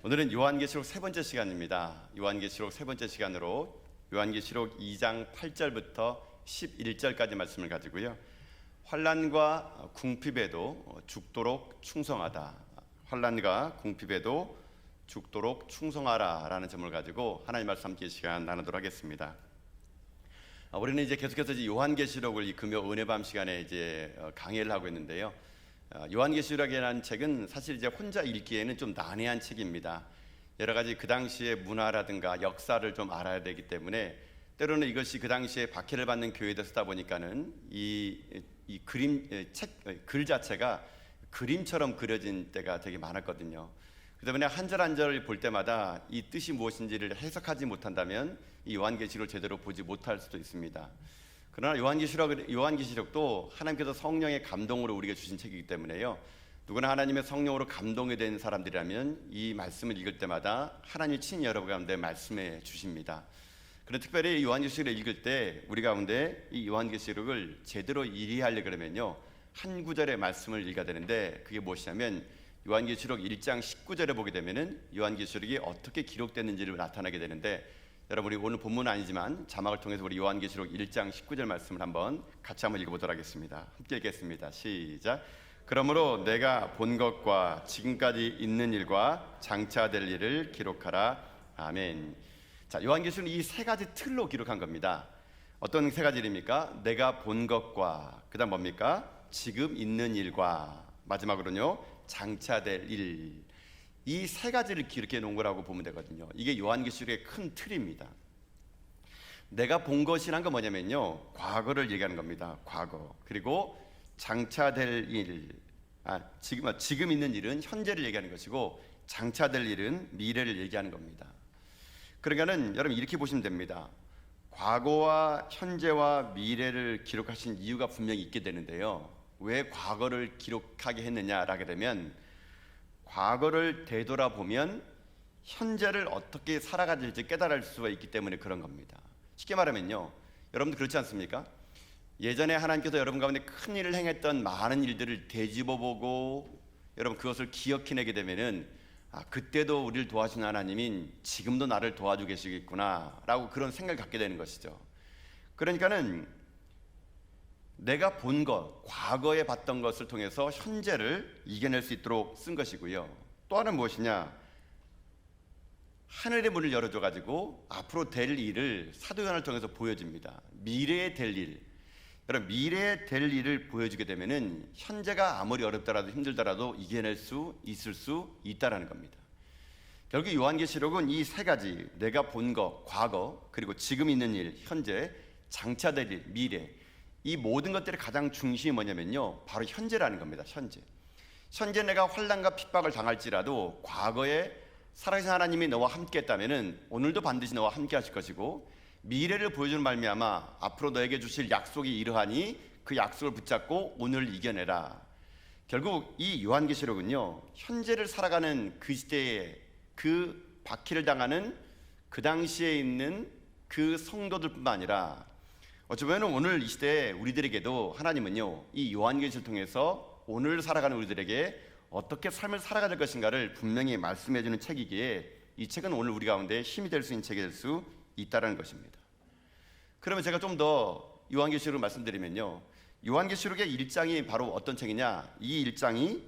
오늘은 요한계시록 세 번째 시간입니다. 요한계시록 세 번째 시간으로 요한계시록 2장 8절부터 11절까지 말씀을 가지고요. 환난과 궁핍에도 죽도록 충성하다. 환난과 궁핍에도 죽도록 충성하라라는 점을 가지고 하나님 말씀 함께 시간 나누도록 하겠습니다. 우리는 이제 계속해서 요한계시록을 이 금요 은혜밤 시간에 이제 강의를 하고 있는데요. 요한계시록이라는 책은 사실 이제 혼자 읽기에는 좀 난해한 책입니다. 여러 가지 그 당시의 문화라든가 역사를 좀 알아야 되기 때문에 때로는 이것이 그 당시에 박해를 받는 교회에 쓰다 보니까는 이 그림 글 자체가 그림처럼 그려진 때가 되게 많았거든요. 그 때문에 한 절 한 절을 볼 때마다 이 뜻이 무엇인지를 해석하지 못한다면 이 요한계시록을 제대로 보지 못할 수도 있습니다. 그러나 요한계시록도 하나님께서 성령의 감동으로 우리에게 주신 책이기 때문에요. 누구나 하나님의 성령으로 감동이 된 사람들이라면 이 말씀을 읽을 때마다 하나님이 친히 여러분 가운데 말씀해 주십니다. 그런데 특별히 요한계시록을 읽을 때 우리 가운데 이 요한계시록을 제대로 이해하려고 그러면요, 한 구절의 말씀을 읽어야 되는데 그게 무엇이냐면 요한계시록 1장 19절에 보게 되면은 요한계시록이 어떻게 기록됐는지를 나타나게 되는데, 여러분 우리 오늘 본문은 아니지만 자막을 통해서 우리 요한계시록 1장 19절 말씀을 같이 한번 읽어보도록 하겠습니다. 함께 읽겠습니다. 시작. 그러므로 내가 본 것과 지금까지 있는 일과 장차 될 일을 기록하라. 아멘. 자, 요한계시록은 이 세 가지 틀로 기록한 겁니다. 어떤 세 가지 일입니까? 내가 본 것과, 그 다음 뭡니까? 지금 있는 일과, 마지막으로는요 장차 될 일. 이 세 가지를 기록해 놓은 거라고 보면 되거든요. 이게 요한계시록의 큰 틀입니다. 내가 본 것이란 건 뭐냐면요, 과거를 얘기하는 겁니다. 과거. 그리고 장차 될 일, 지금 있는 일은 현재를 얘기하는 것이고, 장차 될 일은 미래를 얘기하는 겁니다. 그러니까는 여러분 이렇게 보시면 됩니다. 과거와 현재와 미래를 기록하신 이유가 분명히 있게 되는데요, 왜 과거를 기록하게 했느냐라게 되면, 과거를 되돌아보면 현재를 어떻게 살아가야 될지 깨달을 수가 있기 때문에 그런 겁니다. 쉽게 말하면요, 여러분도 그렇지 않습니까? 예전에 하나님께서 여러분 가운데 큰 일을 행했던 많은 일들을 되짚어보고 여러분 그것을 기억해내게 되면은, 그때도 우리를 도와준 하나님인 지금도 나를 도와주고 계시겠구나 라고 그런 생각을 갖게 되는 것이죠. 그러니까는 내가 본 것, 과거에 봤던 것을 통해서 현재를 이겨낼 수 있도록 쓴 것이고요. 또 하나는 무엇이냐? 하늘의 문을 열어줘가지고 앞으로 될 일을 사도 요한을 통해서 보여줍니다. 미래에 될 일. 여러분, 미래에 될 일을 보여주게 되면은 현재가 아무리 어렵더라도 힘들더라도 이겨낼 수 있을 수 있다라는 겁니다. 결국 요한계시록은 이 세 가지, 내가 본 것, 과거, 그리고 지금 있는 일, 현재, 장차 될 일, 미래, 이 모든 것들의 가장 중심이 뭐냐면요, 바로 현재라는 겁니다. 현재 내가 환난과 핍박을 당할지라도 과거에 살아계신 하나님이 너와 함께 했다면은 오늘도 반드시 너와 함께 하실 것이고, 미래를 보여주는 말미암아 앞으로 너에게 주실 약속이 이러하니 그 약속을 붙잡고 오늘 이겨내라. 결국 이 요한계시록은요, 현재를 살아가는 그 시대에 그 박해를 당하는 그 당시에 있는 그 성도들뿐만 아니라 어쩌면 오늘 이 시대에 우리들에게도 하나님은요, 이 요한계시를 통해서 오늘 살아가는 우리들에게 어떻게 삶을 살아가야 될 것인가를 분명히 말씀해 주는 책이기에 이 책은 오늘 우리 가운데 힘이 될 수 있는 책이 될 수 있다는 것입니다. 그러면 제가 좀 더 요한계시록을 말씀드리면요, 요한계시록의 1장이 바로 어떤 책이냐? 이 1장이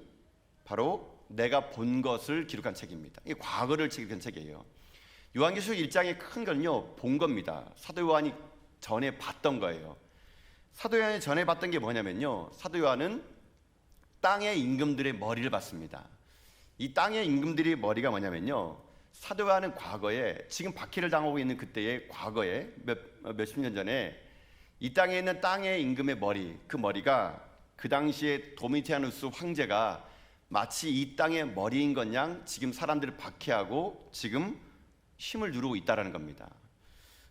바로 내가 본 것을 기록한 책입니다. 이게 과거를 기록한 책이에요. 요한계시록 1장의 큰 건요, 본 겁니다. 사도 요한이 전에 봤던 거예요. 사도 요한이 전에 봤던 게 뭐냐면요, 사도 요한은 땅의 임금들의 머리를 봤습니다. 이 땅의 임금들의 머리가 뭐냐면요, 사도 요한은 과거에, 지금 박해를 당하고 있는 그때의 과거에 몇십 년 전에 이 땅에 있는 땅의 임금의 머리, 그 머리가 그 당시에 도미티아누스 황제가 마치 이 땅의 머리인 것 양 지금 사람들을 박해하고 지금 힘을 누르고 있다는 겁니다.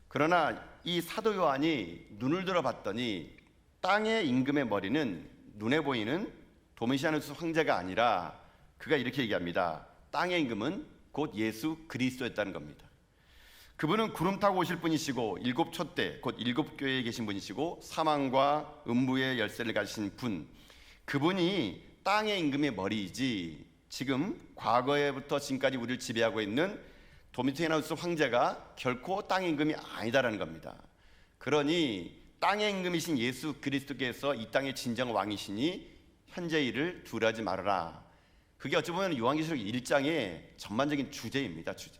그러나 이 사도 요한이 눈을 들어봤더니 땅의 임금의 머리는 눈에 보이는 도미티아누스 황제가 아니라, 그가 이렇게 얘기합니다. 땅의 임금은 곧 예수 그리스도였다는 겁니다. 그분은 구름 타고 오실 분이시고 일곱 촛대, 곧 일곱 교회에 계신 분이시고 사망과 음부의 열쇠를 가지신 분, 그분이 땅의 임금의 머리이지 지금 과거에부터 지금까지 우리를 지배하고 있는 도미티아누스 황제가 결코 땅의 임금이 아니다라는 겁니다. 그러니 땅의 임금이신 예수 그리스도께서 이 땅의 진정 왕이시니 현재 일을 두려워하지 말아라. 그게 어찌 보면 요한계시록 1장의 전반적인 주제입니다. 주제.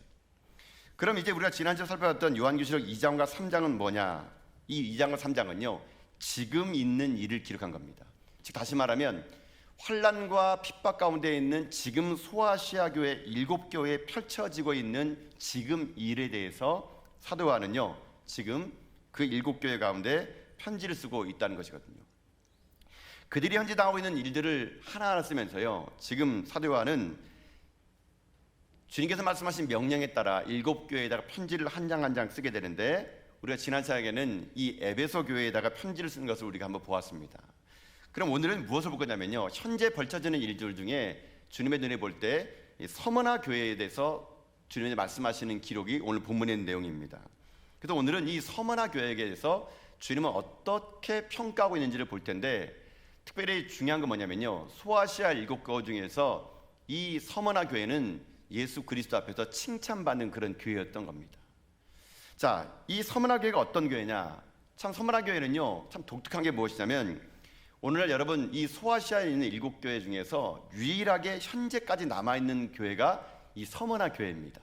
그럼 이제 우리가 지난주에 살펴봤던 요한계시록 2장과 3장은 뭐냐? 이 2장과 3장은요, 지금 있는 일을 기록한 겁니다. 즉 다시 말하면 환난과 핍박 가운데 있는 지금 소아시아 교회 7교회에 펼쳐지고 있는 지금 일에 대해서 사도 요한은요, 지금 그 7교회 가운데 편지를 쓰고 있다는 것이거든요. 그들이 현재 당하고 있는 일들을 하나하나 쓰면서요, 지금 사도 요한은 주님께서 말씀하신 명령에 따라 7교회에다가 편지를 한 장 한 장 쓰게 되는데, 우리가 지난 시간에는 이 에베소 교회에다가 편지를 쓰는 것을 우리가 한번 보았습니다. 그럼 오늘은 무엇을 볼 거냐면요, 현재 벌쳐지는 일들 중에 주님의 눈에 볼 때 서머나 교회에 대해서 주님이 말씀하시는 기록이 오늘 본문에 있는 내용입니다. 그래서 오늘은 이 서머나 교회에 대해서 주님은 어떻게 평가하고 있는지를 볼 텐데, 특별히 중요한 건 뭐냐면요, 소아시아 7교회 중에서 이 서머나 교회는 예수 그리스도 앞에서 칭찬받는 그런 교회였던 겁니다. 자, 이 서머나 교회가 어떤 교회냐? 참 서머나 교회는요, 참 독특한 게 무엇이냐면, 오늘날 여러분 이 소아시아에 있는 7교회 중에서 유일하게 현재까지 남아있는 교회가 이 서머나 교회입니다.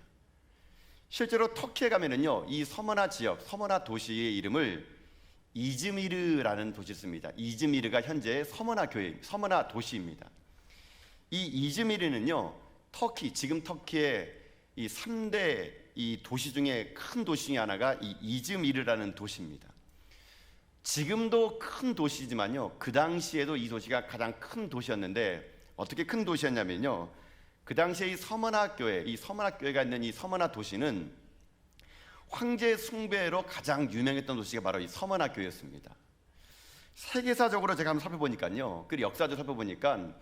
실제로 터키에 가면은요, 이 서머나 지역, 서머나 도시의 이름을 이즈미르라는 도시를 씁니다. 이즈미르가 현재 서머나 교회, 서머나 도시입니다. 이 이즈미르는요, 터키, 지금 터키의 이 3대 이 도시 중에 큰 도시 중에 하나가 이 이즈미르라는 도시입니다. 지금도 큰 도시지만요, 그 당시에도 이 도시가 가장 큰 도시였는데, 어떻게 큰 도시였냐면요, 그 당시에 이 서머나 교회, 이 서머나 교회가 있는 이 서머나 도시는 황제 숭배로 가장 유명했던 도시가 바로 이 서머나 교회였습니다. 세계사적으로 제가 한번 살펴보니까요, 그 역사적으로 살펴보니까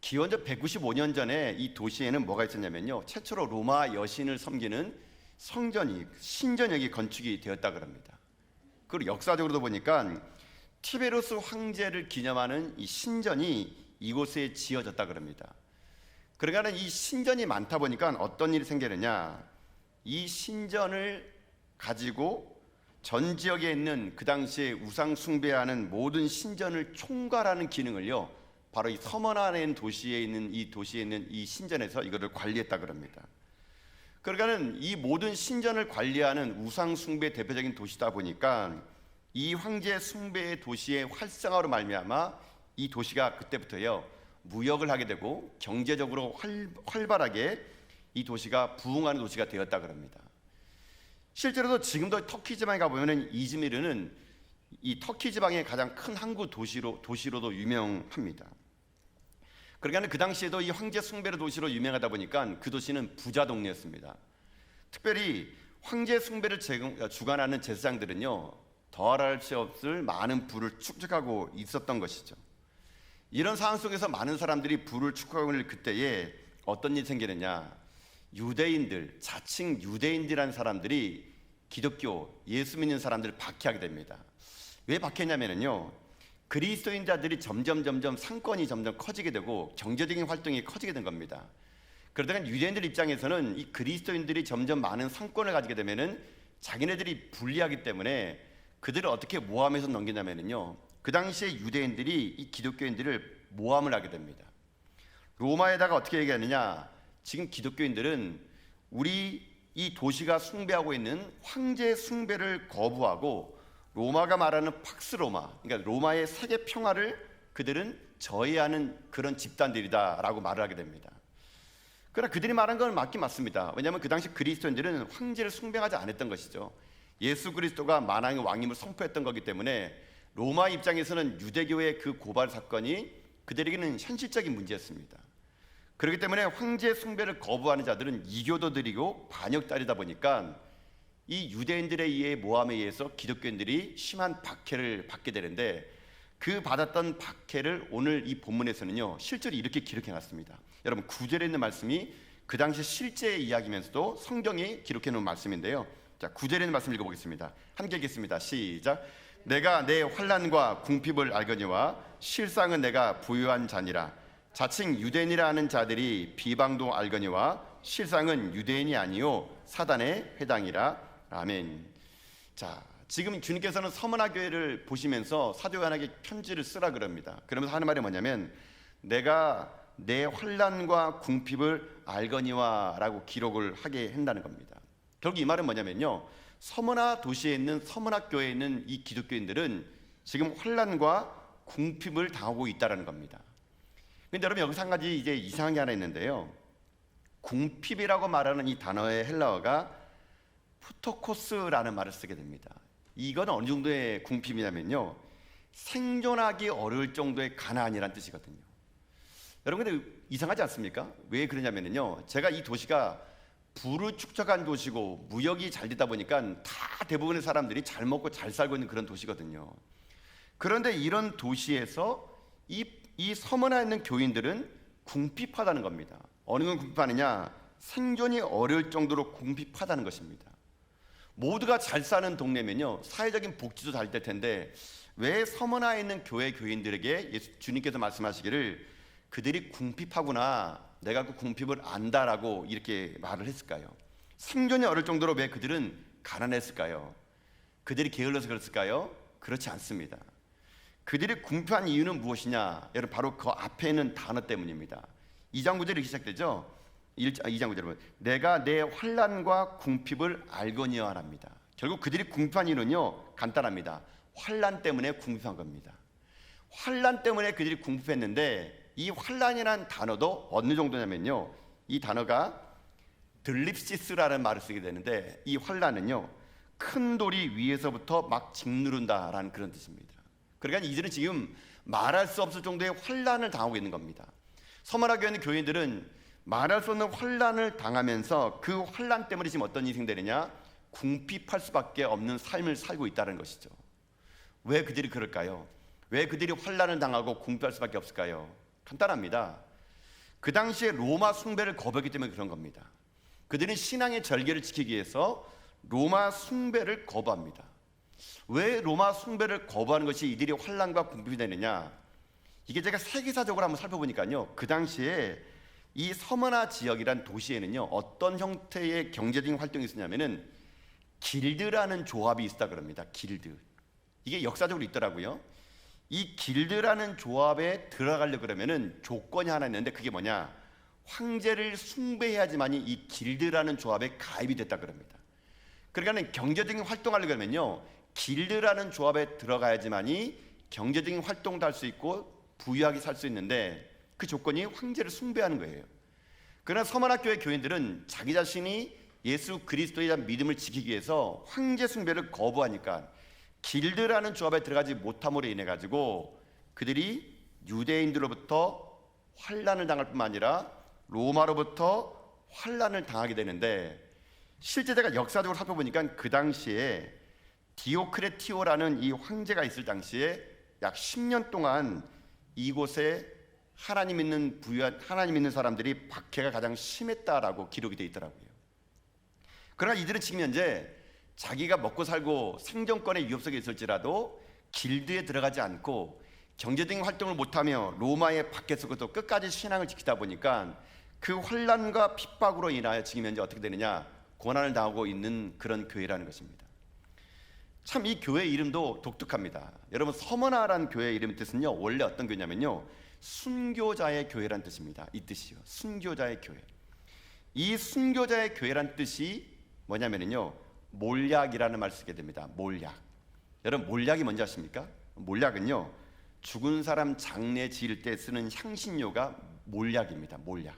기원전 195년 전에 이 도시에는 뭐가 있었냐면요, 최초로 로마 여신을 섬기는 성전이, 신전역이 건축이 되었다 그럽니다. 그리고 역사적으로도 보니까 티베루스 황제를 기념하는 이 신전이 이곳에 지어졌다 그럽니다. 그러니까 이 신전이 많다 보니까 어떤 일이 생기느냐, 이 신전을 가지고 전 지역에 있는 그 당시에 우상 숭배하는 모든 신전을 총괄하는 기능을요, 바로 이 서머나라는 도시에 있는 이 신전에서 이거를 관리했다 그럽니다. 그러니까는 이 모든 신전을 관리하는 우상 숭배 대표적인 도시다 보니까 이 황제 숭배의 도시의 활성화로 말미암아 이 도시가 그때부터요, 무역을 하게 되고 경제적으로 활발하게 이 도시가 부흥하는 도시가 되었다 그럽니다. 실제로도 지금도 터키 지방에 가보면은 이즈미르는 이 터키 지방의 가장 큰 항구 도시로도 유명합니다. 그러니까 그 당시에도 이 황제 숭배의 도시로 유명하다 보니까 그 도시는 부자 동네였습니다. 특별히 황제 숭배를 주관하는 제사장들은요, 더할 수 없을 많은 부를 축적하고 있었던 것이죠. 이런 상황 속에서 많은 사람들이 부를 축적하고 있는 그때에 어떤 일이 생기느냐, 유대인들, 자칭 유대인들이라는 사람들이 기독교, 예수 믿는 사람들을 박해하게 됩니다. 왜 박해냐면요, 그리스도인자들이 점점 상권이 점점 커지게 되고 경제적인 활동이 커지게 된 겁니다. 그러다가 유대인들 입장에서는 이 그리스도인들이 점점 많은 상권을 가지게 되면은 자기네들이 불리하기 때문에 그들을 어떻게 모함해서 넘기냐면요, 그 당시에 유대인들이 이 기독교인들을 모함을 하게 됩니다. 로마에다가 어떻게 얘기하느냐, 지금 기독교인들은 우리 이 도시가 숭배하고 있는 황제 숭배를 거부하고 로마가 말하는 팍스 로마, 그러니까 로마의 세계 평화를 그들은 저해하는 그런 집단들이다라고 말을 하게 됩니다. 그러나 그들이 말한 건 맞긴 맞습니다. 왜냐하면 그 당시 그리스도인들은 황제를 숭배하지 않았던 것이죠. 예수 그리스도가 만왕의 왕임을 선포했던 거기 때문에 로마 입장에서는 유대교의 그 고발 사건이 그들에게는 현실적인 문제였습니다. 그렇기 때문에 황제 숭배를 거부하는 자들은 이교도들이고 반역자이다 보니까 이 유대인들에 의해 모함에 의해서 기독교인들이 심한 박해를 받게 되는데, 그 받았던 박해를 오늘 이 본문에서는요, 실제로 이렇게 기록해 놨습니다. 여러분 9절에 있는 말씀이 그 당시 실제의 이야기면서도 성경이 기록해 놓은 말씀인데요. 자, 9절에 있는 말씀 읽어보겠습니다. 함께 읽겠습니다. 시작. 내가 내 환난과 궁핍을 알거니와 실상은 내가 부유한 자니라. 자칭 유대인이라 하는 자들이 비방도 알거니와 실상은 유대인이 아니요 사단의 회당이라. 아멘. 자, 지금 주님께서는 서머나 교회를 보시면서 사도 요한에게 편지를 쓰라 그럽니다. 그러면서 하는 말이 뭐냐면 내가 내 환난과 궁핍을 알거니와 라고 기록을 하게 한다는 겁니다. 결국 이 말은 뭐냐면요, 서머나 도시에 있는 서머나 교회에 있는 이 기독교인들은 지금 환난과 궁핍을 당하고 있다는 겁니다. 근데 여러분 여기서 한 가지 이제 이상한 게 하나 있는데요, 궁핍이라고 말하는 이 단어의 헬라어가 푸토코스라는 말을 쓰게 됩니다. 이건 어느 정도의 궁핍이냐면요, 생존하기 어려울 정도의 가난이라는 뜻이거든요. 여러분 근데 이상하지 않습니까? 왜 그러냐면요, 제가 이 도시가 부를 축적한 도시고 무역이 잘 되다 보니까 다 대부분의 사람들이 잘 먹고 잘 살고 있는 그런 도시거든요. 그런데 이런 도시에서 이 서머나에 있는 교인들은 궁핍하다는 겁니다. 어느 정도 궁핍하느냐? 생존이 어려울 정도로 궁핍하다는 것입니다. 모두가 잘 사는 동네면요, 사회적인 복지도 잘 될 텐데 왜 서머나에 있는 교회 교인들에게 주님께서 말씀하시기를 그들이 궁핍하구나, 내가 그 궁핍을 안다라고 이렇게 말을 했을까요? 생존이 어려울 정도로 왜 그들은 가난했을까요? 그들이 게을러서 그랬을까요? 그렇지 않습니다. 그들이 궁핍한 이유는 무엇이냐? 여러분 바로 그 앞에 있는 단어 때문입니다. 2장 9절이 이렇게 시작되죠. 2장 9절은 내가 내 환난과 궁핍을 알거니와 합니다. 결국 그들이 궁핍한 이유는요, 간단합니다. 환난 때문에 궁핍한 겁니다. 환난 때문에 그들이 궁핍했는데 이 환난이라는 단어도 어느 정도냐면요, 이 단어가 들립시스라는 말을 쓰게 되는데 이 환난은요, 큰 돌이 위에서부터 막 짓누른다라는 그런 뜻입니다. 그러니까 이들은 지금 말할 수 없을 정도의 환난을 당하고 있는 겁니다. 서머나 교회 있는 교인들은 말할 수 없는 환난을 당하면서 그 환난 때문에 지금 어떤 일이 생기느냐? 궁핍할 수밖에 없는 삶을 살고 있다는 것이죠. 왜 그들이 그럴까요? 왜 그들이 환난을 당하고 궁핍할 수밖에 없을까요? 간단합니다. 그 당시에 로마 숭배를 거부했기 때문에 그런 겁니다. 그들은 신앙의 절개를 지키기 위해서 로마 숭배를 거부합니다. 왜 로마 숭배를 거부하는 것이 이들이 환난과 궁핍이 되느냐? 이게 제가 세계사적으로 한번 살펴보니까요, 그 당시에 이 서머나 지역이란 도시에는요, 어떤 형태의 경제적인 활동이 있었냐면은 길드라는 조합이 있었다 그럽니다. 길드. 이게 역사적으로 있더라고요. 이 길드라는 조합에 들어가려고 그러면은 조건이 하나 있는데 그게 뭐냐? 황제를 숭배해야지만이 이 길드라는 조합에 가입이 됐다 그럽니다. 그러니까 경제적인 활동하려고 그러면요, 길드라는 조합에 들어가야지만이 경제적인 활동도 할 수 있고 부유하게 살 수 있는데 그 조건이 황제를 숭배하는 거예요. 그러나 서머나 교회 교인들은 자기 자신이 예수 그리스도에 대한 믿음을 지키기 위해서 황제 숭배를 거부하니까 길드라는 조합에 들어가지 못함으로 인해 가지고 그들이 유대인들로부터 환난을 당할 뿐만 아니라 로마로부터 환난을 당하게 되는데, 실제 제가 역사적으로 살펴보니까 그 당시에 디오크레티오라는 이 황제가 있을 당시에 약 10년 동안 이곳에 하나님 믿는 사람들이 박해가 가장 심했다라고 기록이 되어 있더라고요. 그러나 이들은 지금 현재 자기가 먹고 살고 생존권의 위협 속에 있을지라도 길드에 들어가지 않고 경제적인 활동을 못하며 로마의 박해 속에서 끝까지 신앙을 지키다 보니까 그 환난과 핍박으로 인하여 지금 현재 어떻게 되느냐? 고난을 당하고 있는 그런 교회라는 것입니다. 참 이 교회 이름도 독특합니다. 여러분 서머나라는 교회 이름 뜻은요, 원래 어떤 교회냐면요, 순교자의 교회란 뜻입니다. 이 뜻이요, 순교자의 교회. 이 순교자의 교회란 뜻이 뭐냐면요, 몰약이라는 말을 쓰게 됩니다. 몰약. 여러분 몰약이 뭔지 아십니까? 몰약은요, 죽은 사람 장례 지을 때 쓰는 향신료가 몰약입니다. 몰약.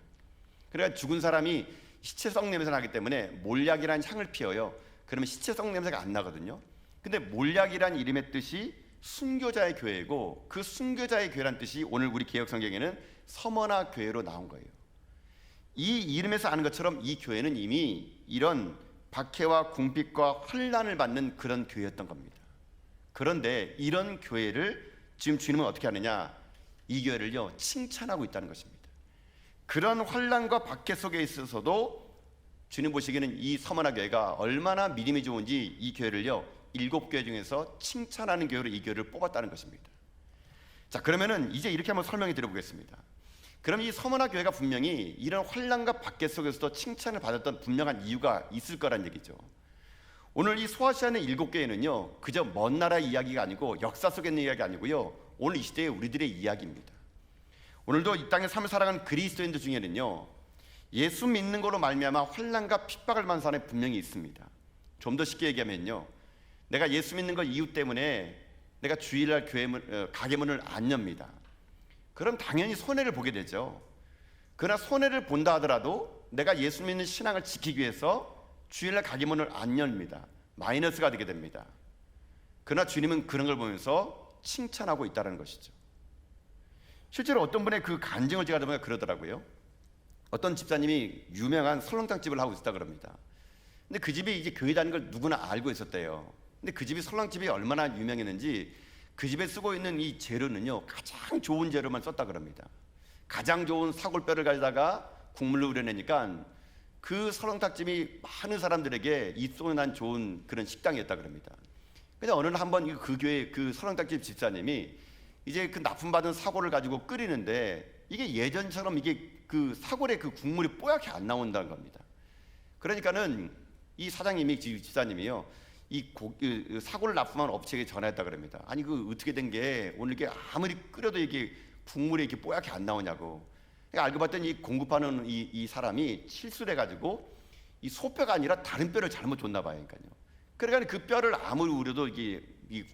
그러니까 죽은 사람이 시체성 냄새가 나기 때문에 몰약이라는 향을 피워요. 그러면 시체성 냄새가 안 나거든요. 근데 몰약이란 이름의 뜻이 순교자의 교회고, 그 순교자의 교회란 뜻이 오늘 우리 개역성경에는 서머나 교회로 나온 거예요. 이 이름에서 아는 것처럼 이 교회는 이미 이런 박해와 궁핍과 환난을 받는 그런 교회였던 겁니다. 그런데 이런 교회를 지금 주님은 어떻게 하느냐? 이 교회를요, 칭찬하고 있다는 것입니다. 그런 환난과 박해 속에 있어서도 주님 보시기에는 이 서머나 교회가 얼마나 믿음이 좋은지 이 교회를요, 7교회 중에서 칭찬하는 교회로 이 교회를 뽑았다는 것입니다. 자, 그러면은 이제 이렇게 한번 설명해 드려보겠습니다. 그럼 이 서머나 교회가 분명히 이런 환난과 박해 속에서도 칭찬을 받았던 분명한 이유가 있을 거란 얘기죠. 오늘 이 소아시아의 7교회는요, 그저 먼 나라 이야기가 아니고 역사 속에 있는 이야기가 아니고요, 오늘 이 시대의 우리들의 이야기입니다. 오늘도 이 땅에 삶을 살아가는 그리스도인들 중에는요, 예수 믿는 걸로 말미암아 환난과 핍박을 받는 사람이 분명히 있습니다. 좀 더 쉽게 얘기하면요, 내가 예수 믿는 것 이유 때문에 내가 주일날 가게 문을 안 엽니다. 그럼 당연히 손해를 보게 되죠. 그러나 손해를 본다 하더라도 내가 예수 믿는 신앙을 지키기 위해서 주일날 가게 문을 안 엽니다. 마이너스가 되게 됩니다. 그러나 주님은 그런 걸 보면서 칭찬하고 있다는 것이죠. 실제로 어떤 분의 그 간증을 제가 들으면 그러더라고요. 어떤 집사님이 유명한 설렁탕 집을 하고 있었다 그럽니다. 근데 그 집이 이제 교회 다니는 걸 누구나 알고 있었대요. 근데 그 집이 설렁집이 얼마나 유명했는지 그 집에 쓰고 있는 이 재료는요, 가장 좋은 재료만 썼다 그럽니다. 가장 좋은 사골뼈를 가져다가 국물을 우려내니까 그 설렁탕집이 많은 사람들에게 입소문 난 좋은 그런 식당이었다 그럽니다. 근데 어느 날 한번 그 교회 그 설렁탕집 집사님이 이제 그 납품받은 사골을 가지고 끓이는데 이게 예전처럼 이게 그 사골의 그 국물이 뽀얗게 안 나온다는 겁니다. 그러니까는 이 사장님이, 집사님이요, 이 사골을 납품한 업체에 전화했다 그럽니다. 아니 그 어떻게 된 게 오늘 이게 아무리 끓여도 이게 국물이 이렇게 뽀얗게 안 나오냐고. 그러니까 알고 봤더니 이 공급하는 이 사람이 실수를 해가지고 이 소뼈가 아니라 다른 뼈를 잘못 줬나 봐요. 그러니까 그 뼈를 아무리 우려도 이게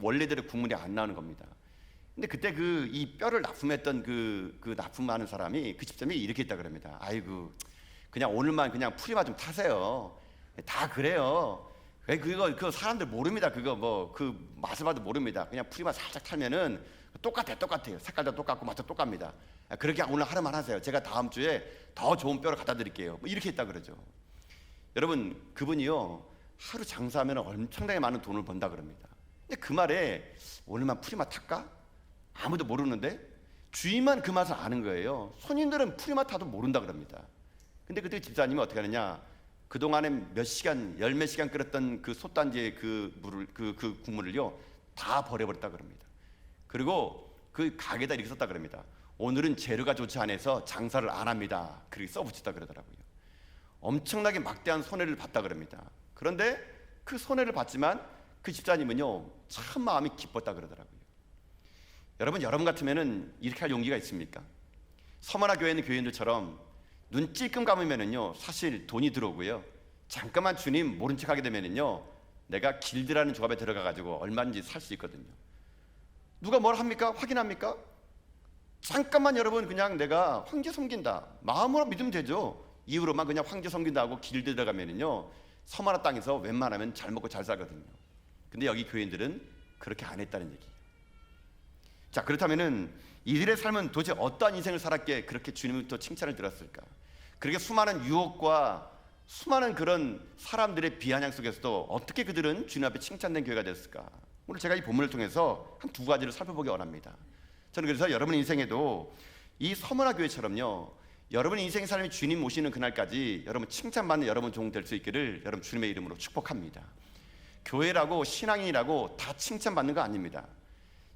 원래대로 국물이 안 나오는 겁니다. 근데 그때 이 뼈를 납품했던 그 납품하는 사람이, 그 집사님이 이렇게 했다 그럽니다. 아이고 그냥 오늘만 그냥 풀이만 좀 타세요. 다 그래요. 그거 사람들 모릅니다. 그거 그 맛을 봐도 모릅니다. 그냥 풀이만 살짝 타면은 똑같아요. 색깔도 똑같고 맛도 똑같습니다. 그렇게 오늘 하루만 하세요. 제가 다음 주에 더 좋은 뼈를 갖다 드릴게요. 이렇게 했다 그러죠. 여러분, 그분이요, 하루 장사하면 엄청나게 많은 돈을 번다 그럽니다. 근데 그 말에 오늘만 풀이만 탈까? 아무도 모르는데 주인만 그 맛을 아는 거예요. 손님들은 풀이만 타도 모른다 그럽니다. 근데 그때 집사님이 어떻게 하느냐, 그동안에 몇 시간, 몇 시간 끓였던 그 솥단지의 그 물을, 그 국물을요, 다 버려버렸다 그럽니다. 그리고 그 가게에다 이렇게 썼다 그럽니다. 오늘은 재료가 좋지 않아서 장사를 안 합니다. 그렇게 써붙였다 그러더라고요. 엄청나게 막대한 손해를 봤다 그럽니다. 그런데 그 손해를 봤지만 그 집사님은요, 참 마음이 기뻤다 그러더라고요. 여러분 같으면은 이렇게 할 용기가 있습니까? 서머나 교회에 있는 교인들처럼 눈 찔끔 감으면은요, 사실 돈이 들어오고요, 잠깐만 주님 모른 척 하게 되면은요, 내가 길드라는 조합에 들어가 가지고 얼마든지 살 수 있거든요. 누가 뭘 합니까? 확인합니까? 잠깐만 여러분, 그냥 내가 황제 섬긴다 마음으로 믿으면 되죠. 이후로만 그냥 황제 섬긴다 하고 길드 들어가면은요, 서머나 땅에서 웬만하면 잘 먹고 잘 살거든요. 근데 여기 교인들은 그렇게 안 했다는 얘기예요. 자, 그렇다면은 이들의 삶은 도대체 어떠한 인생을 살았기에 그렇게 주님부터 칭찬을 들었을까? 그렇게 수많은 유혹과 수많은 그런 사람들의 비아냥 속에서도 어떻게 그들은 주님 앞에 칭찬된 교회가 됐을까? 오늘 제가 이 본문을 통해서 한 두 가지를 살펴보기 원합니다. 저는 그래서 여러분 인생에도 이 서머나 교회처럼요, 여러분 인생의 삶이 주님 오시는 그날까지 여러분 칭찬받는 여러분 종 될 수 있기를 여러분 주님의 이름으로 축복합니다. 교회라고 신앙인이라고 다 칭찬받는 거 아닙니다.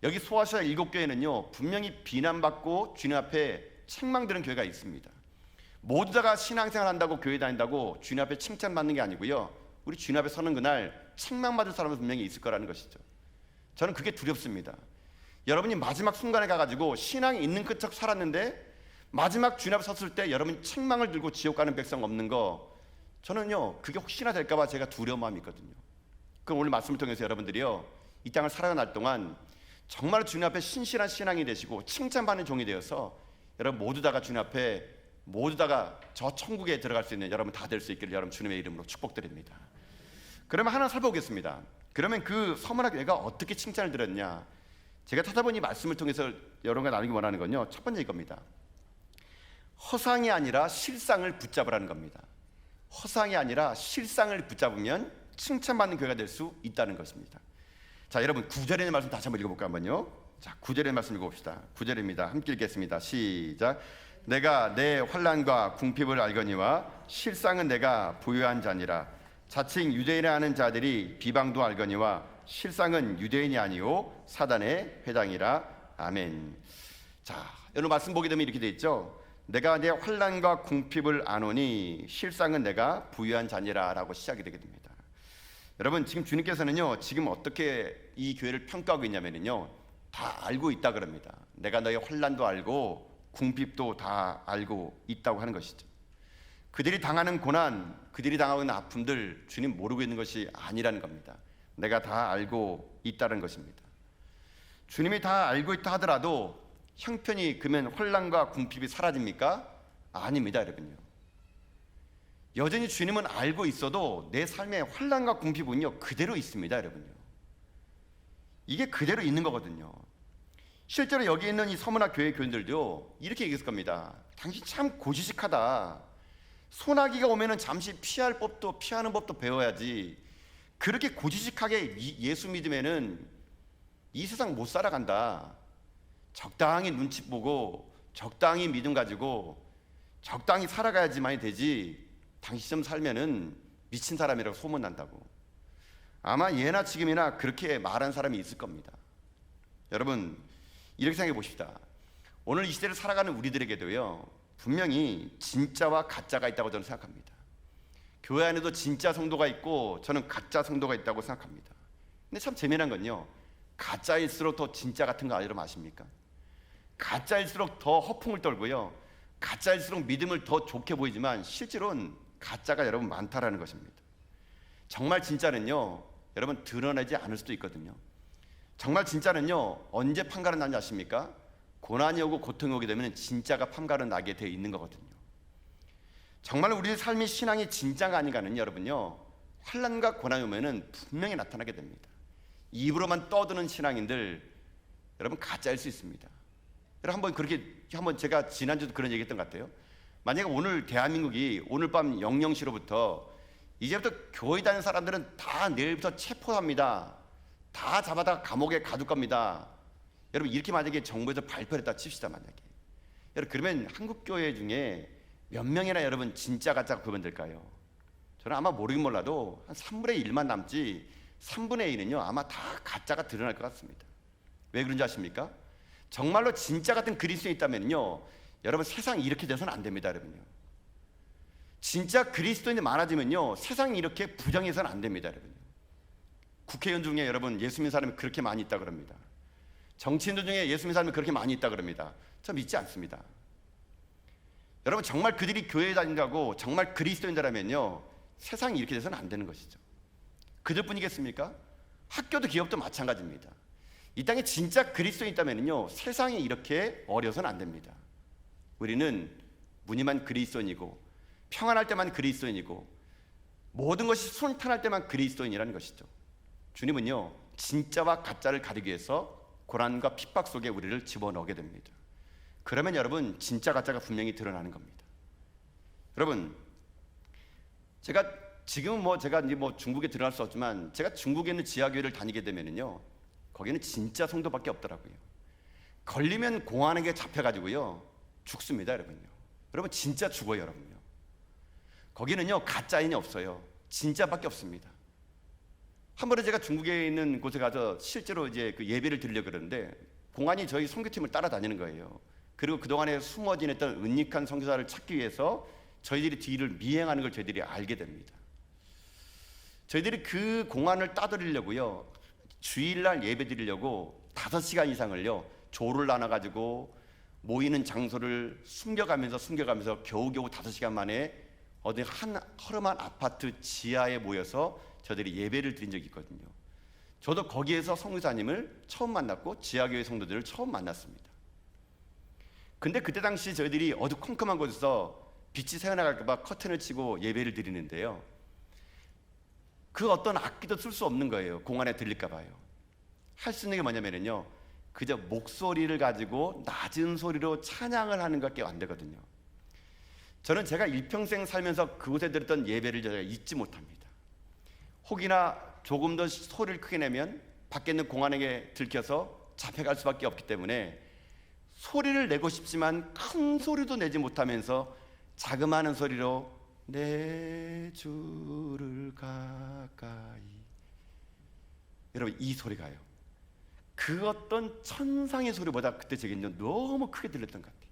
여기 소아시아 7교회는요, 분명히 비난받고 주님 앞에 책망드는 교회가 있습니다. 모두 다가 신앙생활 한다고 교회 다닌다고 주님 앞에 칭찬받는 게 아니고요, 우리 주님 앞에 서는 그날 책망받을 사람은 분명히 있을 거라는 것이죠. 저는 그게 두렵습니다. 여러분이 마지막 순간에 가가지고 신앙이 있는 척 살았는데 마지막 주님 앞에 섰을 때 여러분이 책망을 들고 지옥 가는 백성 없는 거, 저는요, 그게 혹시나 될까 봐 제가 두려운 마음이 있거든요. 그럼 오늘 말씀을 통해서 여러분들이요, 이 땅을 살아갈 동안 정말 주님 앞에 신실한 신앙이 되시고 칭찬받는 종이 되어서 여러분 모두 다가 주님 앞에 모두 다가 저 천국에 들어갈 수 있는 여러분 다 될 수 있기를 여러분 주님의 이름으로 축복드립니다. 그러면 하나 살펴보겠습니다. 그러면 그 서머나 교회가 어떻게 칭찬을 들었냐? 제가 찾아본 이 말씀을 통해서 여러분과 나누기 원하는 건요, 첫 번째 이겁니다. 허상이 아니라 실상을 붙잡으라는 겁니다. 허상이 아니라 실상을 붙잡으면 칭찬받는 교회가 될 수 있다는 것입니다. 자, 여러분 9절에 있는 말씀 다시 한번 읽어볼까요? 한번요. 자, 9절에 있는 말씀 읽어봅시다. 9절입니다. 함께 읽겠습니다. 시작. 내가 내 환난과 궁핍을 알거니와 실상은 내가 부유한 자니라. 자칭 유대인을 하는 자들이 비방도 알거니와 실상은 유대인이 아니오 사단의 회당이라. 아멘. 자, 여러분 말씀 보게 되면 이렇게 돼 있죠. 내가 내 환난과 궁핍을 아노니 실상은 내가 부유한 자니라 라고 시작이 되게 됩니다. 여러분, 지금 주님께서는요, 지금 어떻게 이 교회를 평가하고 있냐면요, 다 알고 있다 그럽니다. 내가 너의 환난도 알고 궁핍도 다 알고 있다고 하는 것이죠. 그들이 당하는 고난, 그들이 당하고 있는 아픔들 주님 모르고 있는 것이 아니라는 겁니다. 내가 다 알고 있다는 것입니다. 주님이 다 알고 있다 하더라도 형편이 그러면 환난과 궁핍이 사라집니까? 아닙니다, 여러분요. 여전히 주님은 알고 있어도 내 삶에 환난과 궁핍은요 그대로 있습니다, 여러분요. 이게 그대로 있는 거거든요. 실제로 여기 있는 이 서문학 교회 교인들도 이렇게 얘기했을 겁니다. 당신 참 고지식하다. 소나기가 오면은 잠시 피할 법도 피하는 법도 배워야지. 그렇게 고지식하게 예수 믿으면은 이 세상 못 살아간다. 적당히 눈치 보고 적당히 믿음 가지고 적당히 살아가야지만이 되지. 당신처럼 살면은 미친 사람이라고 소문난다고. 아마 예나 지금이나 그렇게 말한 사람이 있을 겁니다. 여러분, 이렇게 생각해 봅시다. 오늘 이 시대를 살아가는 우리들에게도요, 분명히 진짜와 가짜가 있다고 저는 생각합니다. 교회 안에도 진짜 성도가 있고 저는 가짜 성도가 있다고 생각합니다. 근데 참 재미난 건요, 가짜일수록 더 진짜 같은 거 여러분 아십니까? 가짜일수록 더 허풍을 떨고요, 가짜일수록 믿음을 더 좋게 보이지만 실제로는 가짜가 여러분 많다라는 것입니다. 정말 진짜는요, 여러분 드러내지 않을 수도 있거든요. 정말 진짜는요, 언제 판가름 나는지 아십니까? 고난이 오고 고통이 오게 되면 진짜가 판가름 나게 되어 있는 거거든요. 정말 우리의 삶의 신앙이 진짜가 아닌가는 여러분요, 환난과 고난이 오면은 분명히 나타나게 됩니다. 입으로만 떠드는 신앙인들 여러분 가짜일 수 있습니다. 여러분 한번 제가 지난주도 그런 얘기했던 것 같아요. 만약에 오늘 대한민국이 오늘 밤 00시로부터 이제부터 교회 다니는 사람들은 다 내일부터 체포합니다. 다 잡아다가 감옥에 가둘 겁니다. 여러분 이렇게 만약에 정부에서 발표를 했다 칩시다. 만약에 여러분 그러면 한국 교회 중에 몇 명이나 여러분 진짜 가짜가 구분될까요? 저는 아마 모르긴 몰라도 한 3분의 1만 남지 3분의 1은요 아마 다 가짜가 드러날 것 같습니다. 왜 그런지 아십니까? 정말로 진짜 같은 그리스도인이 있다면요, 여러분 세상이 이렇게 돼서는 안 됩니다. 여러분요, 진짜 그리스도인이 많아지면요 세상이 이렇게 부정해서는 안 됩니다. 여러분요, 국회의원 중에 여러분 예수 믿는 사람이 그렇게 많이 있다 그럽니다. 정치인들 중에 예수 믿는 사람이 그렇게 많이 있다 그럽니다. 저 믿지 않습니다. 여러분 정말 그들이 교회에 다닌다고 정말 그리스도인이라면요 세상이 이렇게 돼서는 안 되는 것이죠. 그들뿐이겠습니까? 학교도 기업도 마찬가지입니다. 이 땅에 진짜 그리스도인이 있다면요 세상이 이렇게 어려서는 안 됩니다. 우리는 무늬만 그리스도인이고 평안할 때만 그리스도인이고 모든 것이 순탄할 때만 그리스도인이라는 것이죠. 주님은요 진짜와 가짜를 가리기 위해서 고난과 핍박 속에 우리를 집어넣게 됩니다. 그러면 여러분 진짜 가짜가 분명히 드러나는 겁니다. 여러분 제가 지금은 제가 중국에 들어갈 수 없지만 제가 중국에 있는 지하교회를 다니게 되면은요 거기는 진짜 성도밖에 없더라고요. 걸리면 공안에게 잡혀가지고요 죽습니다. 여러분 진짜 죽어요. 여러분요, 거기는요 가짜인이 없어요. 진짜밖에 없습니다. 한 번에 제가 중국에 있는 곳에 가서 실제로 이제 그 예배를 드리려고 그러는데 공안이 저희 선교팀을 따라다니는 거예요. 그리고 그동안에 숨어 지냈던 은닉한 선교사를 찾기 위해서 저희들이 뒤를 미행하는 걸 저희들이 알게 됩니다. 저희들이 그 공안을 따돌리려고요 주일날 예배 드리려고 5시간 이상을요 조를 나눠가지고 모이는 장소를 숨겨가면서 겨우겨우 5시간 만에 어디 한 허름한 아파트 지하에 모여서 저희들이 예배를 드린 적이 있거든요. 저도 거기에서 성교사님을 처음 만났고 지하교회 성도들을 처음 만났습니다. 근데 그때 당시 저희들이 어두컴컴한 곳에서 빛이 새어나갈까 봐 커튼을 치고 예배를 드리는데요, 그 어떤 악기도 쓸 수 없는 거예요. 공안에 들릴까 봐요. 할 수 있는 게 뭐냐면요 그저 목소리를 가지고 낮은 소리로 찬양을 하는 것밖에 안 되거든요. 저는 제가 일평생 살면서 그곳에 드렸던 예배를 제가 잊지 못합니다. 혹이나 조금 더 소리를 크게 내면 밖에 있는 공안에게 들켜서 잡혀갈 수밖에 없기 때문에 소리를 내고 싶지만 큰 소리도 내지 못하면서 자그마한 소리로 내 주를 가까이, 여러분 이 소리가요 그 어떤 천상의 소리보다 그때 제게는 너무 크게 들렸던 것 같아요.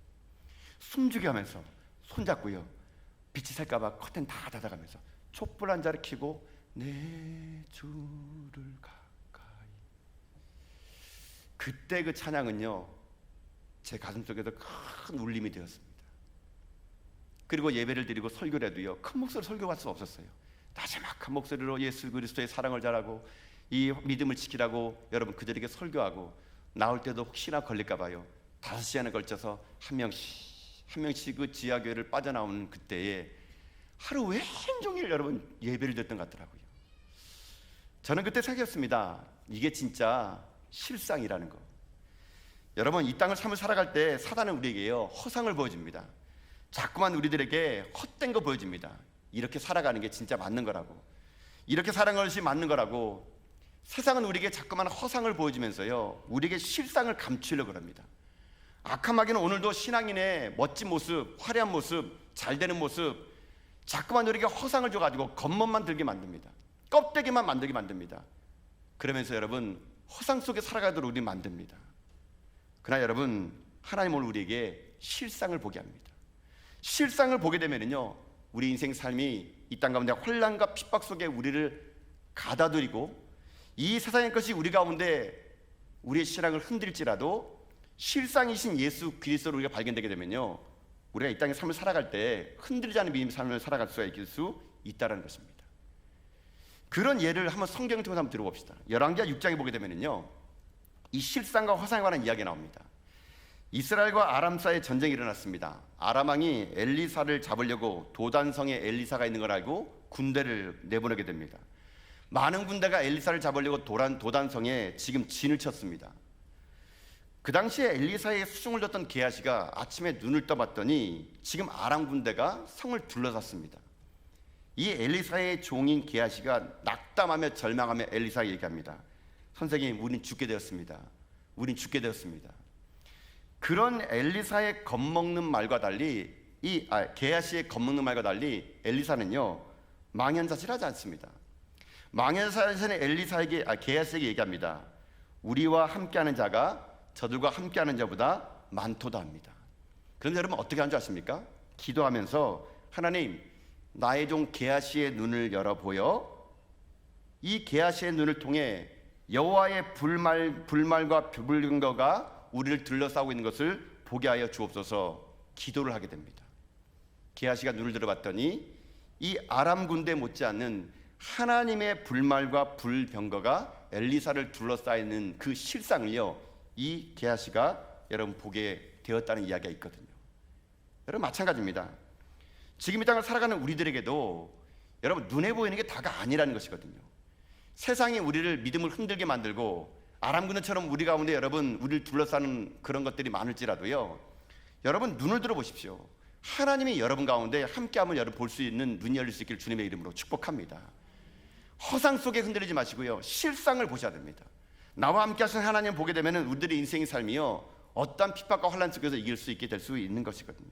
숨죽여 하면서 손잡고요, 빛이 셀까봐 커튼 다 닫아가면서 촛불 한 자를 켜고 내 주를 가까이. 그때 그 찬양은요, 제 가슴속에서 큰 울림이 되었습니다. 그리고 예배를 드리고 설교를 해도요, 큰 목소리로 설교할 수 없었어요. 나지막한 목소리로 예수 그리스도의 사랑을 잘하고 이 믿음을 지키라고 여러분 그들에게 설교하고, 나올 때도 혹시나 걸릴까 봐요, 5시간에 걸쳐서 한 명씩 그 지하교회를 빠져나오는 그때에 하루 왼종일 여러분 예배를 듣던 것 같더라고요. 저는 그때 생각했습니다. 이게 진짜 실상이라는 거. 여러분, 이 땅을 삶을 살아갈 때 사단은 우리에게요, 허상을 보여줍니다. 자꾸만 우리들에게 헛된 거 보여줍니다. 이렇게 살아가는 게 진짜 맞는 거라고, 이렇게 살아가는 것이 맞는 거라고. 세상은 우리에게 자꾸만 허상을 보여주면서요, 우리에게 실상을 감추려고 합니다. 악한 마귀는 오늘도 신앙인의 멋진 모습, 화려한 모습, 잘 되는 모습, 자꾸만 우리에게 허상을 줘가지고 겉멋만 들게 만듭니다. 껍데기만 만들게 만듭니다. 그러면서 여러분 허상 속에 살아가도록 우리 만듭니다. 그러나 여러분, 하나님은 우리에게 실상을 보게 합니다. 실상을 보게 되면은요, 우리 인생 삶이 이 땅 가운데 혼란과 핍박 속에 우리를 가다들이고, 이 세상의 것이 우리 가운데 우리의 신앙을 흔들지라도 실상이신 예수 그리스도를 우리가 발견되게 되면요, 우리가 이 땅의 삶을 살아갈 때 흔들리지 않는 믿음의 삶을 살아갈 수가 있을 수 있다는 것입니다. 그런 예를 한번 성경을 통해서 한번 들어봅시다. 열왕기하 6장에 보게 되면요, 이 실상과 허상에 관한 이야기가 나옵니다. 이스라엘과 아람 사이에 전쟁이 일어났습니다. 아람 왕이 엘리사를 잡으려고 도단성에 엘리사가 있는 걸 알고 군대를 내보내게 됩니다. 많은 군대가 엘리사를 잡으려고 도단성에 지금 진을 쳤습니다. 그 당시에 엘리사의 수중을 뒀던 게하시가 아침에 눈을 떠봤더니 지금 아람 군대가 성을 둘러쌌습니다. 이 엘리사의 종인 게하시가 낙담하며 절망하며 엘리사에게 얘기합니다. 선생님, 우린 죽게 되었습니다. 우린 죽게 되었습니다. 그런 엘리사의 겁먹는 말과 달리 게하시의 겁먹는 말과 달리 엘리사는요, 망연자실하지 않습니다. 망연자실한 엘리사에게 게하시에게 얘기합니다. 우리와 함께하는 자가 저들과 함께하는 자보다 많도다 합니다. 그런데 여러분 어떻게 하는 줄 아십니까? 기도하면서 하나님, 나의 종 게하시의 눈을 열어 보여 이 게하시의 눈을 통해 여호와의 불말과 불근거가 우리를 둘러싸고 있는 것을 보게 하여 주옵소서. 기도를 하게 됩니다. 게하시가 눈을 들어봤더니 이 아람 군대 못지않는 하나님의 불말과 불병거가 엘리사를 둘러싸이는 그 실상을요, 이 게하시가 여러분 보게 되었다는 이야기가 있거든요. 여러분 마찬가지입니다. 지금 이 땅을 살아가는 우리들에게도 여러분 눈에 보이는 게 다가 아니라는 것이거든요. 세상이 우리를 믿음을 흔들게 만들고 아람 군대처럼 우리 가운데 여러분 우리를 둘러싸는 그런 것들이 많을지라도요, 여러분 눈을 들어보십시오. 하나님이 여러분 가운데 함께함을 여러분 볼 수 있는 눈이 열릴 수 있기를 주님의 이름으로 축복합니다. 허상 속에 흔들리지 마시고요, 실상을 보셔야 됩니다. 나와 함께 하신 하나님 보게 되면 우리들의 인생의 삶이요, 어떠한 핍박과 혼란 속에서 이길 수 있게 될 수 있는 것이거든요.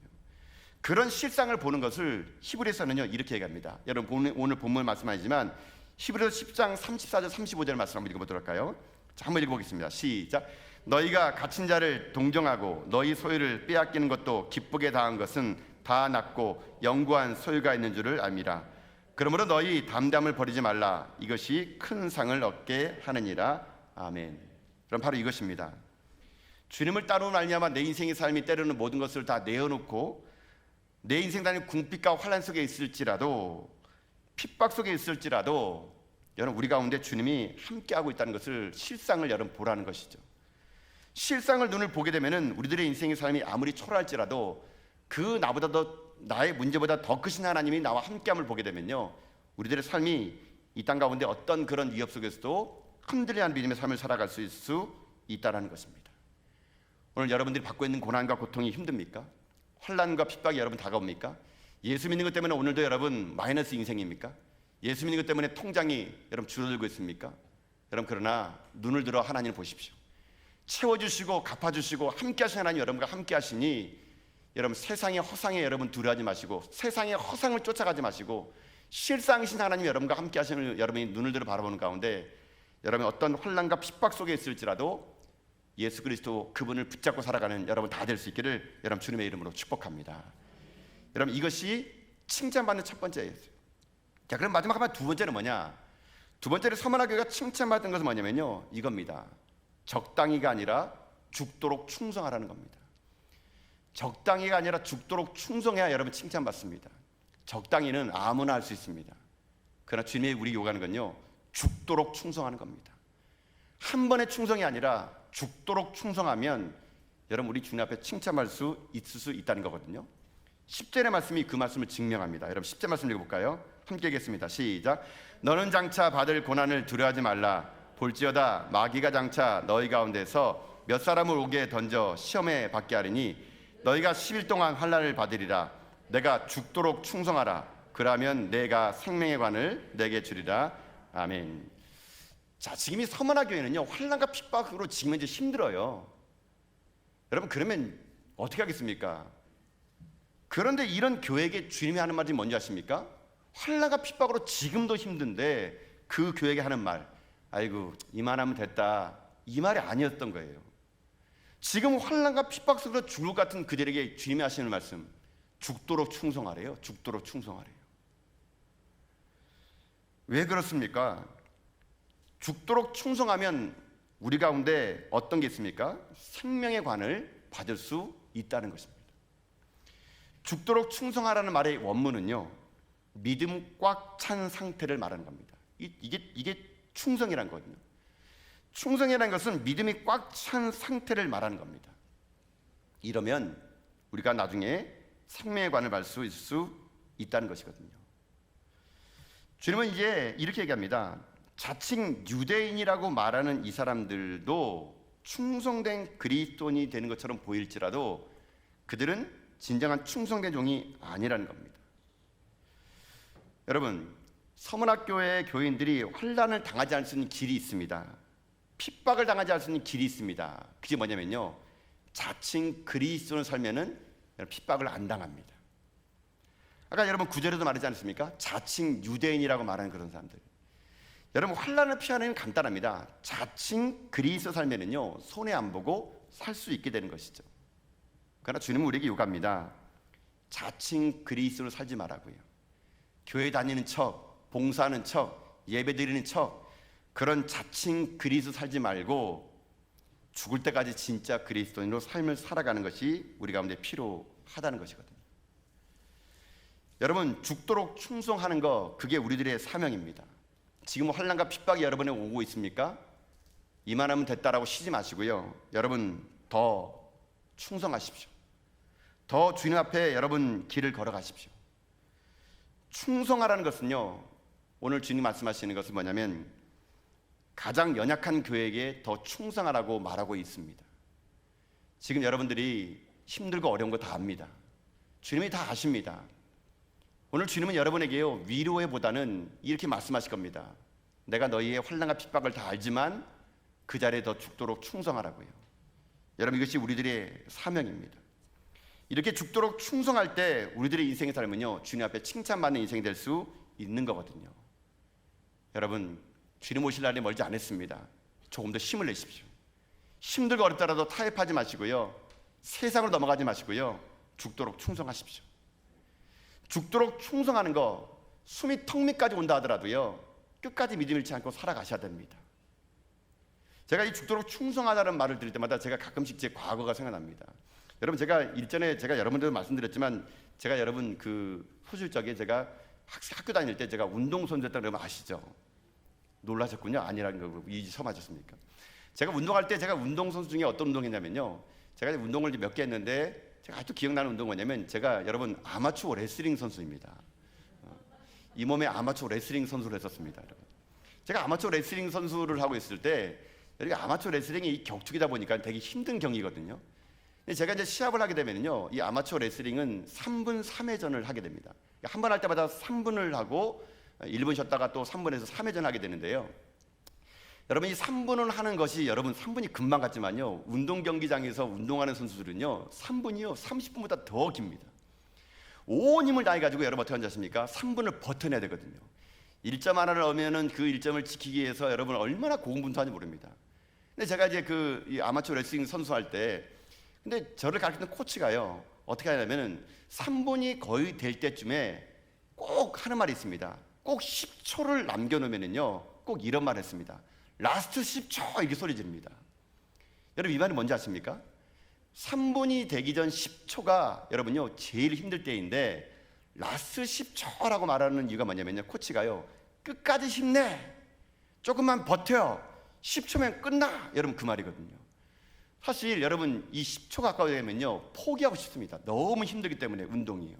그런 실상을 보는 것을 히브리서는요 이렇게 얘기합니다. 여러분 오늘 본문 말씀 아니지만 히브리서 10장 34절 35절 말씀 한번 읽어보도록 할까요? 자, 한번 읽어보겠습니다. 시작. 너희가 갇힌 자를 동정하고 너희 소유를 빼앗기는 것도 기쁘게 당한 것은 다 낫고 영구한 소유가 있는 줄을 알미라. 그러므로 너희 담담을 버리지 말라. 이것이 큰 상을 얻게 하느니라. 아멘. 그럼 바로 이것입니다. 주님을 따르는 말미암아 내 인생의 삶이 때로는 모든 것을 다 내어놓고 내 인생 단위 궁핍과 환란 속에 있을지라도, 핍박 속에 있을지라도 여러분 우리 가운데 주님이 함께하고 있다는 것을, 실상을 여러분 보라는 것이죠. 실상을 눈을 보게 되면은 우리들의 인생의 삶이 아무리 초라할지라도 그 나의 문제보다 더 크신 하나님이 나와 함께함을 보게 되면요, 우리들의 삶이 이 땅 가운데 어떤 그런 위협 속에서도 흔들리지 않는 믿음의 삶을 살아갈 수 있을 수 있다는 것입니다. 오늘 여러분들이 받고 있는 고난과 고통이 힘듭니까? 환난과 핍박이 여러분 다가옵니까? 예수 믿는 것 때문에 오늘도 여러분 마이너스 인생입니까? 예수 믿는 것 때문에 통장이 여러분 줄어들고 있습니까? 여러분 그러나 눈을 들어 하나님을 보십시오. 채워주시고 갚아주시고 함께하신 하나님 여러분과 함께하시니 여러분 세상의 허상에 여러분 두려워하지 마시고 세상의 허상을 쫓아가지 마시고 실상이신 하나님 여러분과 함께하시는 여러분이 눈을 들어 바라보는 가운데 여러분이 어떤 혼란과 핍박 속에 있을지라도 예수 그리스도 그분을 붙잡고 살아가는 여러분 다 될 수 있기를 여러분 주님의 이름으로 축복합니다. 여러분 이것이 칭찬받는 첫 번째예요. 자, 그럼 마지막 한번 두 번째는 뭐냐? 두 번째로 서머나 교회가 칭찬받은 것은 뭐냐면요, 이겁니다. 적당히가 아니라 죽도록 충성하라는 겁니다. 적당히가 아니라 죽도록 충성해야 여러분 칭찬받습니다. 적당히는 아무나 할 수 있습니다. 그러나 주님이 우리 요구하는 건요, 죽도록 충성하는 겁니다. 한 번의 충성이 아니라 죽도록 충성하면 여러분 우리 주님 앞에 칭찬할 수 있을 수 있다는 거거든요. 10절의 말씀이 그 말씀을 증명합니다. 여러분 10절 말씀 읽어볼까요? 함께 읽겠습니다. 시작. 너는 장차 받을 고난을 두려워하지 말라. 볼지어다 마귀가 장차 너희 가운데서 몇 사람을 오게 던져 시험에 받게 하리니 너희가 10일 동안 환난을 받으리라. 내가 죽도록 충성하라. 그러면 내가 생명의 관을 내게 주리라. 아멘. 자, 지금 이 서머나 교회는요, 환난과 핍박으로 지금 이제 힘들어요. 여러분 그러면 어떻게 하겠습니까? 그런데 이런 교회에게 주님이 하는 말이 뭔지 아십니까? 환난과 핍박으로 지금도 힘든데 그 교회에게 하는 말, 아이고 이만하면 됐다, 이 말이 아니었던 거예요. 지금 환난과 핍박 속에서 죽을 것 같은 그들에게 주님이 하시는 말씀, 죽도록 충성하래요. 죽도록 충성하래요. 왜 그렇습니까? 죽도록 충성하면 우리 가운데 어떤 게 있습니까? 생명의 관을 받을 수 있다는 것입니다. 죽도록 충성하라는 말의 원문은요, 믿음 꽉 찬 상태를 말하는 겁니다. 이게 충성이란 거거든요. 충성이라는 것은 믿음이 꽉 찬 상태를 말하는 겁니다. 이러면 우리가 나중에 생명의 관을 받을 수 있을 수 있다는 것이거든요. 주님은 이제 이렇게 얘기합니다. 자칭 유대인이라고 말하는 이 사람들도 충성된 그리스도인이 되는 것처럼 보일지라도 그들은 진정한 충성된 종이 아니라는 겁니다. 여러분, 서문학교의 교인들이 환난을 당하지 않을 수 있는 길이 있습니다. 핍박을 당하지 않을 수 있는 길이 있습니다. 그게 뭐냐면요, 자칭 그리스도인을 살면은 핍박을 안 당합니다. 아까 여러분 구절에도 말하지 않습니까? 자칭 유대인이라고 말하는 그런 사람들. 여러분 환난을 피하는 건 간단합니다. 자칭 그리스도 살면은요, 손해 안 보고 살 수 있게 되는 것이죠. 그러나 주님은 우리에게 요구합니다. 자칭 그리스도로 살지 말라고요. 교회 다니는 척, 봉사하는 척, 예배 드리는 척, 그런 자칭 그리스도 살지 말고 죽을 때까지 진짜 그리스도인으로 삶을 살아가는 것이 우리 가운데 필요하다는 것이거든요. 여러분 죽도록 충성하는 거, 그게 우리들의 사명입니다. 지금 환난과 핍박이 여러분에 오고 있습니까? 이만하면 됐다라고 쉬지 마시고요, 여러분 더 충성하십시오. 더 주님 앞에 여러분 길을 걸어가십시오. 충성하라는 것은요, 오늘 주님 말씀하시는 것은 뭐냐면 가장 연약한 교회에게 더 충성하라고 말하고 있습니다. 지금 여러분들이 힘들고 어려운 거 다 압니다. 주님이 다 아십니다. 오늘 주님은 여러분에게요, 위로보다는 이렇게 말씀하실 겁니다. 내가 너희의 환난과 핍박을 다 알지만 그 자리에 더 죽도록 충성하라고요. 여러분 이것이 우리들의 사명입니다. 이렇게 죽도록 충성할 때 우리들의 인생의 삶은요, 주님 앞에 칭찬받는 인생이 될 수 있는 거거든요. 여러분 주님 오실 날이 멀지 않았습니다. 조금 더 힘을 내십시오. 힘들고 어렵더라도 타협하지 마시고요, 세상으로 넘어가지 마시고요, 죽도록 충성하십시오. 죽도록 충성하는 거, 숨이 턱 밑까지 온다 하더라도요, 끝까지 믿음 잃지 않고 살아가셔야 됩니다. 제가 이 죽도록 충성하다는 말을 들을 때마다 제가 가끔씩 제 과거가 생각납니다. 여러분 제가 일전에 제가 여러분들도 말씀드렸지만, 제가 여러분 그 소실적에 제가 학교 다닐 때 제가 운동선수였다는 거 아시죠? 놀라셨군요. 아니라는 거 이제 처음 하셨습니까? 제가 운동할 때 제가 운동선수 중에 어떤 운동했냐면요, 제가 운동을 몇 개 했는데 제가 아직도 기억나는 운동은 뭐냐면, 제가 여러분 아마추어 레슬링 선수입니다. 이 몸에 아마추어 레슬링 선수를 했었습니다. 여러분. 제가 아마추어 레슬링 선수를 하고 있을 때, 여기 아마추어 레슬링이 격투기다 보니까 되게 힘든 경기거든요. 제가 이제 시합을 하게 되면요, 이 아마추어 레슬링은 3분 3회전을 하게 됩니다. 한 번 할 때마다 3분을 하고 1분 쉬었다가 또 3분에서 3회전 하게 되는데요. 여러분 이 3분을 하는 것이, 여러분 3분이 금방 같지만요, 운동 경기장에서 운동하는 선수들은요 3분이요 30분보다 더 깁니다. 온 힘을 다해가지고 여러분 어떻게 하십니까? 3분을 버텨내야 되거든요. 1점 하나를 넣으면은 그 1점을 지키기 위해서 여러분 얼마나 고군분투하는지 모릅니다. 근데 제가 이제 이 아마추어 레슬링 선수할 때, 근데 저를 가르치는 코치가요, 어떻게 하냐면은 3분이 거의 될 때쯤에 꼭 하는 말이 있습니다. 꼭 10초를 남겨놓으면은요, 꼭 이런 말을 했습니다. 라스트 10초, 이렇게 소리 지릅니다. 여러분, 이 말이 뭔지 아십니까? 3분이 되기 전 10초가 여러분요, 제일 힘들 때인데, 라스트 10초라고 말하는 이유가 뭐냐면요, 코치가요, 끝까지 힘내, 조금만 버텨, 10초면 끝나, 여러분 그 말이거든요. 사실 여러분 이 10초 가까이 되면요, 포기하고 싶습니다. 너무 힘들기 때문에. 운동이요,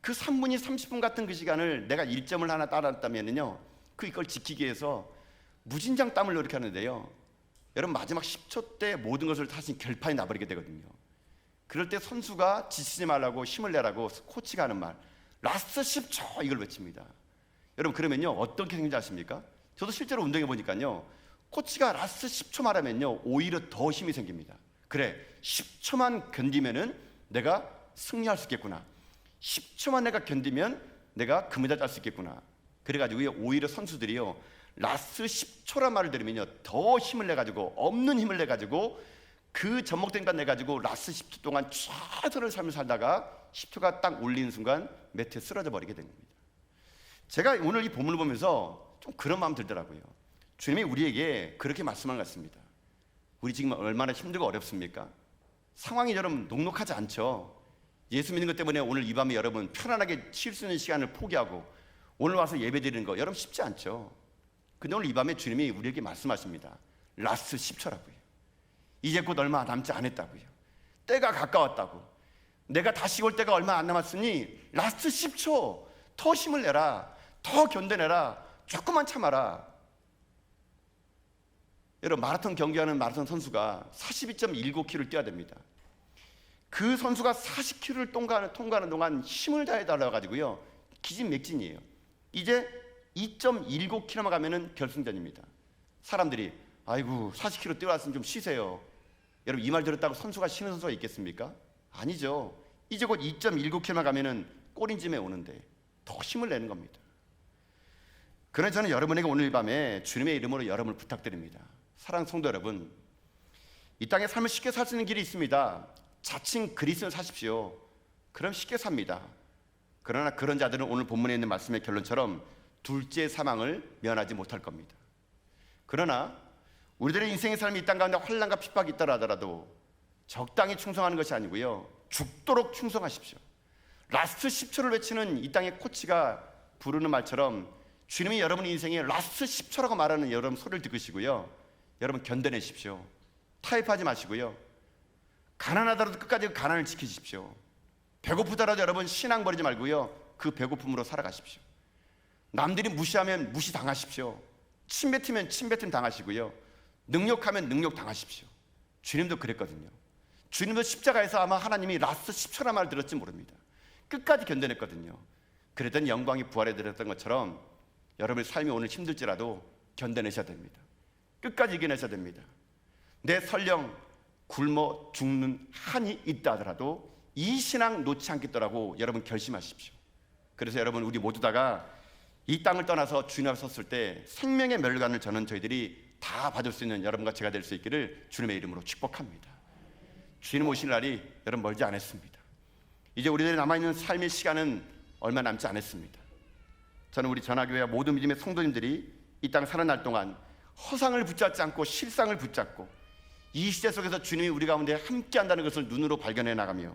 그 3분이 30분 같은 그 시간을 내가 일점을 하나 따랐다면요, 그걸 지키기 위해서 무진장 땀을 이렇게 하는데요, 여러분 마지막 10초 때 모든 것을 사실 결판이 나버리게 되거든요. 그럴 때 선수가 지치지 말라고 힘을 내라고 코치가 하는 말, 라스트 10초, 이걸 외칩니다. 여러분, 그러면요 어떻게 생긴지 아십니까? 저도 실제로 운동해 보니까요, 코치가 라스트 10초 말하면요, 오히려 더 힘이 생깁니다. 그래, 10초만 견디면은 내가 승리할 수 있겠구나, 10초만 내가 견디면 내가 금메달 딸 수 있겠구나. 그래가지고 오히려 선수들이요, 라스트 10초란 말을 들으면요, 더 힘을 내가지고, 없는 힘을 내가지고, 그 접목된 것 내가지고 라스트 10초 동안 최선의 삶을 살다가 10초가 딱 올리는 순간 매트에 쓰러져 버리게 된 겁니다. 제가 오늘 이 본문을 보면서 좀 그런 마음 들더라고요. 주님이 우리에게 그렇게 말씀한 것 같습니다. 우리 지금 얼마나 힘들고 어렵습니까? 상황이 여러분 녹록하지 않죠. 예수 믿는 것 때문에 오늘 이 밤에 여러분 편안하게 쉴 수 있는 시간을 포기하고 오늘 와서 예배 드리는 거 여러분 쉽지 않죠. 근데 오늘 이 밤에 주님이 우리에게 말씀하십니다. 라스트 10초라고요. 이제 곧 얼마 남지 않았다고요. 때가 가까웠다고. 내가 다시 올 때가 얼마 안 남았으니 라스트 10초 더 힘을 내라, 더 견뎌내라, 조금만 참아라. 여러분, 마라톤 경기하는 마라톤 선수가 42.19km를 뛰어야 됩니다. 그 선수가 40km를 통과하는 동안 힘을 다해 달라가지고요, 기진맥진이에요. 이제 2.19km만 가면은 결승전입니다. 사람들이 아이고 40km 뛰어왔으면 좀 쉬세요. 여러분, 이 말 들었다고 선수가 쉬는 선수가 있겠습니까? 아니죠. 이제 곧 2.19km만 가면은 꼬린짐에 오는데 더 힘을 내는 겁니다. 그래서 저는 여러분에게 오늘 밤에 주님의 이름으로 여러분을 부탁드립니다. 사랑하는 성도 여러분, 이 땅에 삶을 쉽게 살 수 있는 길이 있습니다. 자칭 그리스도를 사십시오. 그럼 쉽게 삽니다. 그러나 그런 자들은 오늘 본문에 있는 말씀의 결론처럼 둘째 사망을 면하지 못할 겁니다. 그러나 우리들의 인생의 삶이 이 땅 가운데 환난과 핍박이 있더라 하더라도 적당히 충성하는 것이 아니고요, 죽도록 충성하십시오. 라스트 10초를 외치는 이 땅의 코치가 부르는 말처럼 주님이 여러분 인생의 라스트 10초라고 말하는 여러분 소리를 들으시고요, 여러분 견뎌내십시오. 타협하지 마시고요, 가난하더라도 끝까지 가난을 지키십시오. 배고프더라도 여러분 신앙 버리지 말고요, 그 배고픔으로 살아가십시오. 남들이 무시하면 무시당하십시오. 침뱉으면 침뱉음 당하시고요, 능욕하면 능욕 당하십시오. 주님도 그랬거든요. 주님도 십자가에서 아마 하나님이 라스트 10초란 말을 들었지 모릅니다. 끝까지 견뎌냈거든요. 그랬더니 영광이 부활해 드렸던 것처럼 여러분의 삶이 오늘 힘들지라도 견뎌내셔야 됩니다. 끝까지 이겨내셔야 됩니다. 내 설령 굶어 죽는 한이 있다 하더라도 이 신앙 놓지 않겠더라고 여러분 결심하십시오. 그래서 여러분, 우리 모두 다가 이 땅을 떠나서 주님 앞에 섰을 때 생명의 멸관을 저는 저희들이 다 받을 수 있는 여러분과 제가 될 수 있기를 주님의 이름으로 축복합니다. 주님 오실 날이 여러분 멀지 않았습니다. 이제 우리들이 남아있는 삶의 시간은 얼마 남지 않았습니다. 저는 우리 전화교회와 모든 믿음의 성도님들이 이 땅 사는 날 동안 허상을 붙잡지 않고 실상을 붙잡고 이 시대 속에서 주님이 우리 가운데 함께 한다는 것을 눈으로 발견해 나가며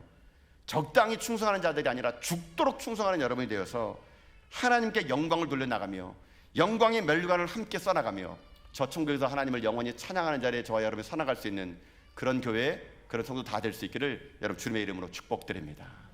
적당히 충성하는 자들이 아니라 죽도록 충성하는 여러분이 되어서 하나님께 영광을 돌려나가며 영광의 멸관을 함께 써나가며 저 천국에서 하나님을 영원히 찬양하는 자리에 저와 여러분이 살아갈 수 있는 그런 교회, 그런 성도 다 될 수 있기를 여러분 주님의 이름으로 축복드립니다.